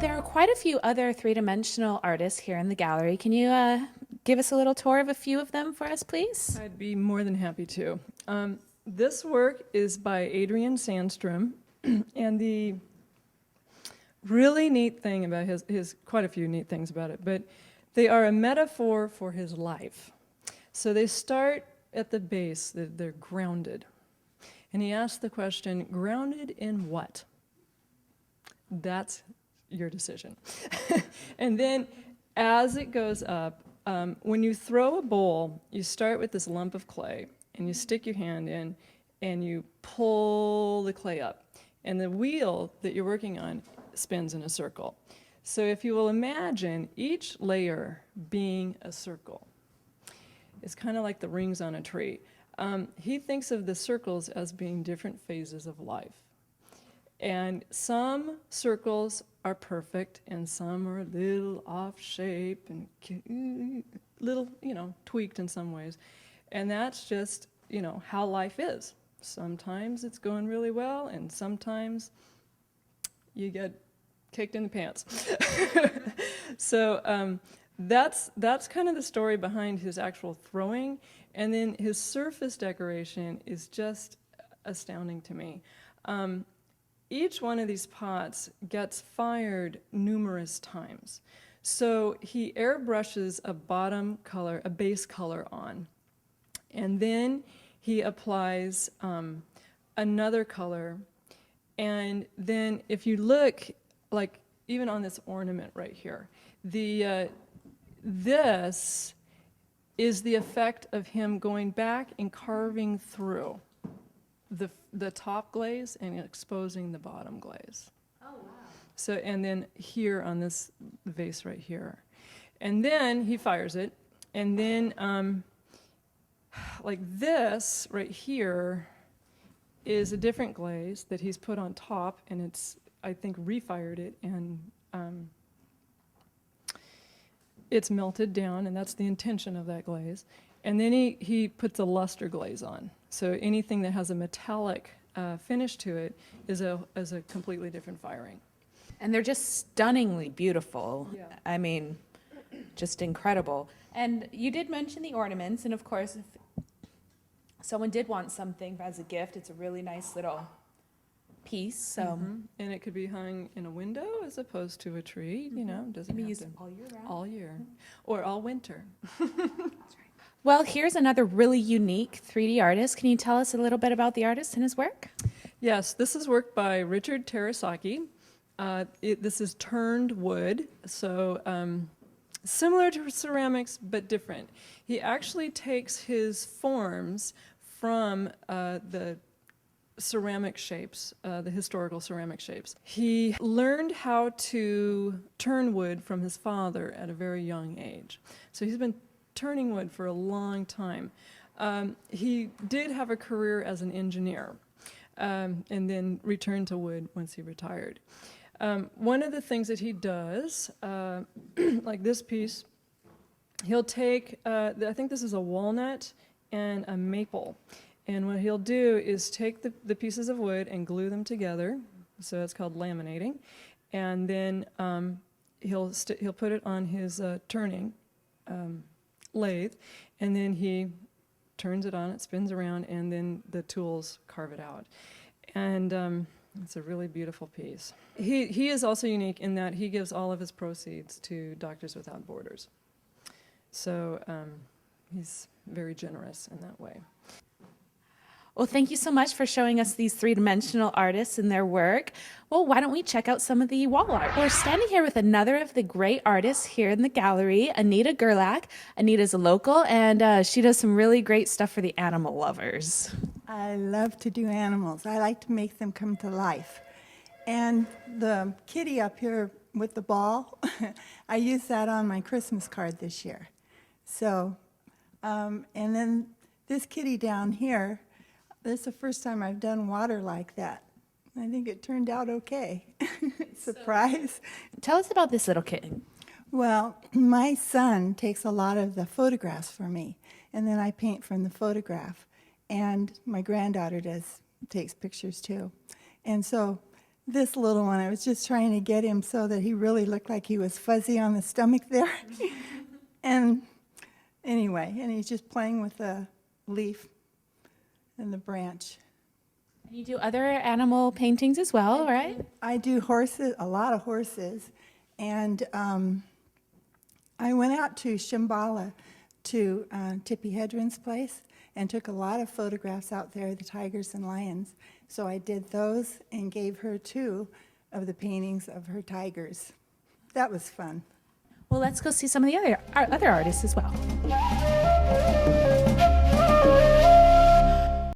there are quite a few other three-dimensional artists here in the gallery. Can you give us a little tour of a few of them for us, please? I'd be more than happy to. This work is by Adrian Sandstrom, and the really neat thing about his quite a few neat things about it, but they are a metaphor for his life. So they start at the base, they're grounded. And he asks the question, grounded in what? That's your decision. And then as it goes up, when you throw a bowl, you start with this lump of clay, and you stick your hand in, and you pull the clay up. And the wheel that you're working on spins in a circle. So if you will imagine each layer being a circle, it's kind of like the rings on a tree. He thinks of the circles as being different phases of life. And some circles are perfect, and some are a little off shape and little, tweaked in some ways. And that's just, how life is. Sometimes it's going really well, and sometimes you get kicked in the pants. So that's kind of the story behind his actual throwing. And then his surface decoration is just astounding to me. Each one of these pots gets fired numerous times. So he airbrushes a bottom color, a base color on, and then he applies another color. And then if you look, like even on this ornament right here, this is the effect of him going back and carving through the top glaze and exposing the bottom glaze. Oh, wow. So, and then here on this vase right here. And then he fires it, and then like this right here is a different glaze that he's put on top, and it's, I think, refired it, and it's melted down, and that's the intention of that glaze. And then he puts a luster glaze on. So anything that has a metallic finish to it is a completely different firing. And they're just stunningly beautiful. Yeah. I mean, just incredible. And you did mention the ornaments, and of course, if someone did want something as a gift, it's a really nice little piece. So, And it could be hung in a window as opposed to a tree. Doesn't be have used to all year round. all year, or all winter. Well, here's another really unique 3D artist. Can you tell us a little bit about the artist and his work? Yes, this is work by Richard Terasaki. This is turned wood, so similar to ceramics, but different. He actually takes his forms from the ceramic shapes, the historical ceramic shapes. He learned how to turn wood from his father at a very young age. So he's been turning wood for a long time. He did have a career as an engineer, and then returned to wood once he retired. One of the things that he does, like this piece, he'll take, I think this is a walnut and a maple, and what he'll do is take the pieces of wood and glue them together, so it's called laminating, and then he'll put it on his turning lathe, and then he turns it on, it spins around, and then the tools carve it out. And it's a really beautiful piece. He is also unique in that he gives all of his proceeds to Doctors Without Borders. So he's very generous in that way. Well, thank you so much for showing us these three-dimensional artists and their work. Well, why don't we check out some of the wall art? We're standing here with another of the great artists here in the gallery, Anita Gerlach. Anita's a local, and she does some really great stuff for the animal lovers. I love to do animals. I like to make them come to life. And the kitty up here with the ball, I used that on my Christmas card this year. So, and then this kitty down here, this is the first time I've done water like that. I think it turned out okay. Surprise. Tell us about this little kitten. Well, my son takes a lot of the photographs for me, and then I paint from the photograph. And my granddaughter takes pictures too. And so this little one, I was just trying to get him so that he really looked like he was fuzzy on the stomach there. And anyway, and he's just playing with the leaf and the branch. And you do other animal paintings as well, right? I do horses, a lot of horses, and I went out to Shambhala to Tippi Hedren's place and took a lot of photographs out there of the tigers and lions. So I did those and gave her 2 of the paintings of her tigers. That was fun. Well, let's go see some of the other artists as well.